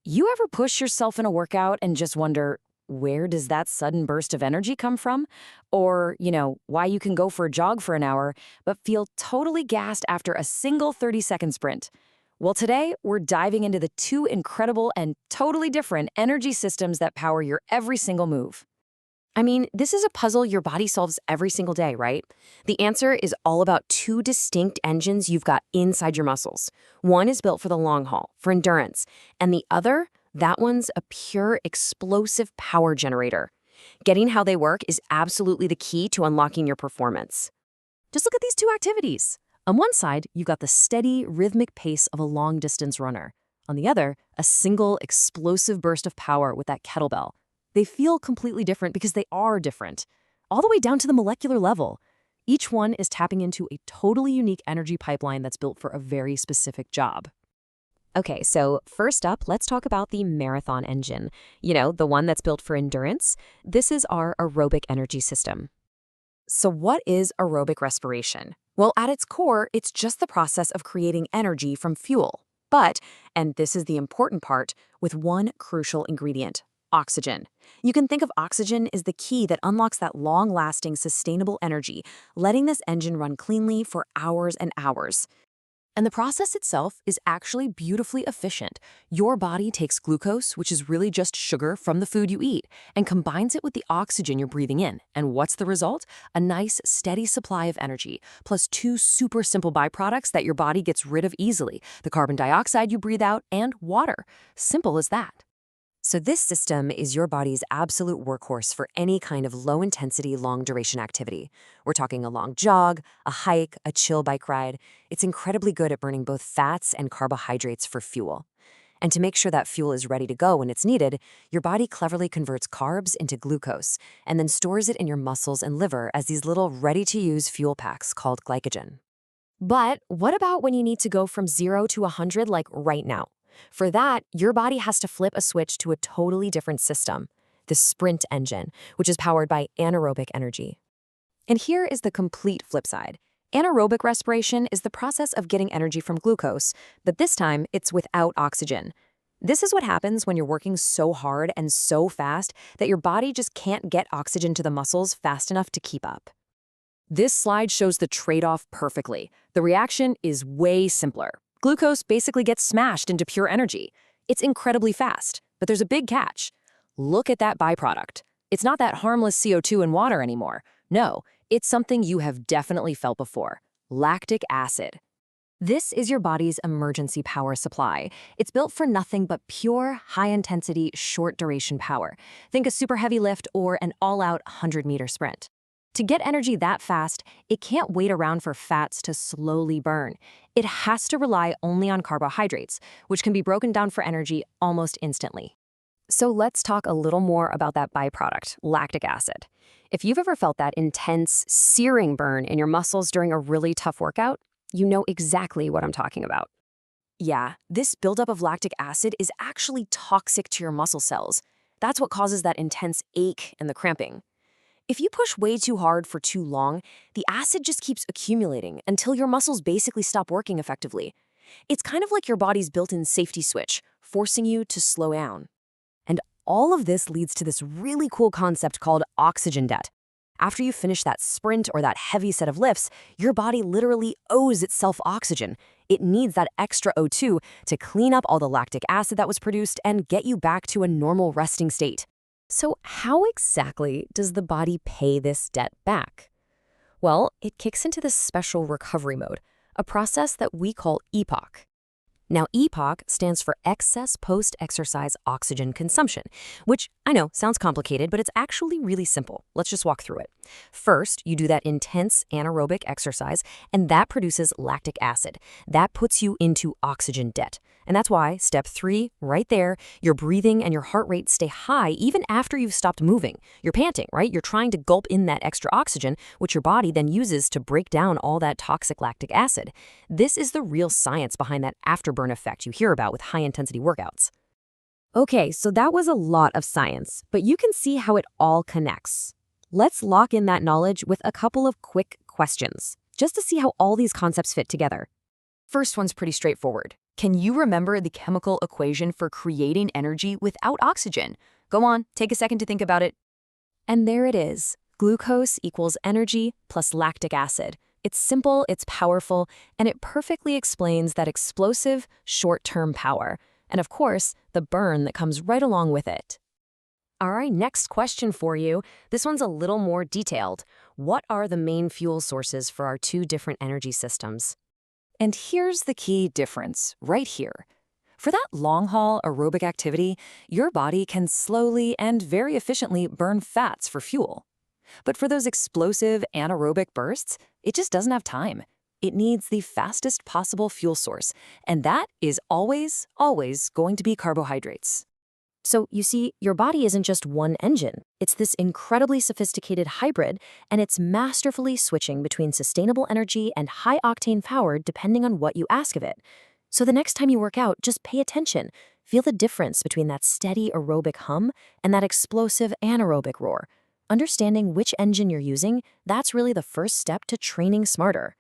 You ever push yourself in a workout and just wonder, where does that sudden burst of energy come from? Or, why you can go for a jog for an hour, but feel totally gassed after a single 30-second sprint? Well, today, we're diving into the two incredible and totally different energy systems that power your every single move. I mean, this is a puzzle your body solves every single day, right? The answer is all about two distinct engines you've got inside your muscles. One is built for the long haul, for endurance, and the other, that one's a pure explosive power generator. Getting how they work is absolutely the key to unlocking your performance. Just look at these two activities. On one side, you've got the steady, rhythmic pace of a long-distance runner. On the other, a single, explosive burst of power with that kettlebell. They feel completely different because they are different, all the way down to the molecular level. Each one is tapping into a totally unique energy pipeline that's built for a very specific job. Okay, so first up, let's talk about the marathon engine. The one that's built for endurance. This is our aerobic energy system. So what is aerobic respiration? Well, at its core, it's just the process of creating energy from fuel. But, and this is the important part, with one crucial ingredient: oxygen. You can think of oxygen as the key that unlocks that long-lasting, sustainable energy, letting this engine run cleanly for hours and hours. And the process itself is actually beautifully efficient. Your body takes glucose, which is really just sugar from the food you eat, and combines it with the oxygen you're breathing in. And what's the result? A nice, steady supply of energy, plus two super simple byproducts that your body gets rid of easily: the carbon dioxide you breathe out and water. Simple as that. So this system is your body's absolute workhorse for any kind of low-intensity, long-duration activity. We're talking a long jog, a hike, a chill bike ride. It's incredibly good at burning both fats and carbohydrates for fuel. And to make sure that fuel is ready to go when it's needed, your body cleverly converts carbs into glucose and then stores it in your muscles and liver as these little ready-to-use fuel packs called glycogen. But what about when you need to go from 0 to 100 like right now? For that, your body has to flip a switch to a totally different system, the sprint engine, which is powered by anaerobic energy. And here is the complete flip side. Anaerobic respiration is the process of getting energy from glucose, but this time it's without oxygen. This is what happens when you're working so hard and so fast that your body just can't get oxygen to the muscles fast enough to keep up. This slide shows the trade-off perfectly. The reaction is way simpler. Glucose basically gets smashed into pure energy. It's incredibly fast, but there's a big catch. Look at that byproduct. It's not that harmless CO2 in water anymore. No, it's something you have definitely felt before: lactic acid. This is your body's emergency power supply. It's built for nothing but pure, high-intensity, short-duration power. Think a super heavy lift or an all-out 100-meter sprint. To get energy that fast, it can't wait around for fats to slowly burn. It has to rely only on carbohydrates, which can be broken down for energy almost instantly. So let's talk a little more about that byproduct, lactic acid. If you've ever felt that intense, searing burn in your muscles during a really tough workout, you know exactly what I'm talking about. Yeah, this buildup of lactic acid is actually toxic to your muscle cells. That's what causes that intense ache and the cramping. If you push way too hard for too long, the acid just keeps accumulating until your muscles basically stop working effectively. It's kind of like your body's built-in safety switch, forcing you to slow down. And all of this leads to this really cool concept called oxygen debt. After you finish that sprint or that heavy set of lifts, your body literally owes itself oxygen. It needs that extra O2 to clean up all the lactic acid that was produced and get you back to a normal resting state. So how exactly does the body pay this debt back? Well, it kicks into this special recovery mode, a process that we call EPOC. Now, EPOC stands for excess post-exercise oxygen consumption, which I know sounds complicated, but it's actually really simple. Let's just walk through it. First, you do that intense anaerobic exercise, and that produces lactic acid. That puts you into oxygen debt. And that's why step 3, right there, your breathing and your heart rate stay high even after you've stopped moving. You're panting, right? You're trying to gulp in that extra oxygen, which your body then uses to break down all that toxic lactic acid. This is the real science behind that afterburn effect you hear about with high-intensity workouts. Okay, so that was a lot of science, but you can see how it all connects. Let's lock in that knowledge with a couple of quick questions, just to see how all these concepts fit together. First one's pretty straightforward. Can you remember the chemical equation for creating energy without oxygen? Go on, take a second to think about it. And there it is. Glucose equals energy plus lactic acid. It's simple, it's powerful, and it perfectly explains that explosive, short-term power. And of course, the burn that comes right along with it. All right, next question for you. This one's a little more detailed. What are the main fuel sources for our two different energy systems? And here's the key difference, right here. For that long-haul aerobic activity, your body can slowly and very efficiently burn fats for fuel. But for those explosive anaerobic bursts, it just doesn't have time. It needs the fastest possible fuel source, and that is always, always going to be carbohydrates. So, you see, your body isn't just one engine. It's this incredibly sophisticated hybrid, and it's masterfully switching between sustainable energy and high-octane power depending on what you ask of it. So the next time you work out, just pay attention. Feel the difference between that steady aerobic hum and that explosive anaerobic roar. Understanding which engine you're using, that's really the first step to training smarter.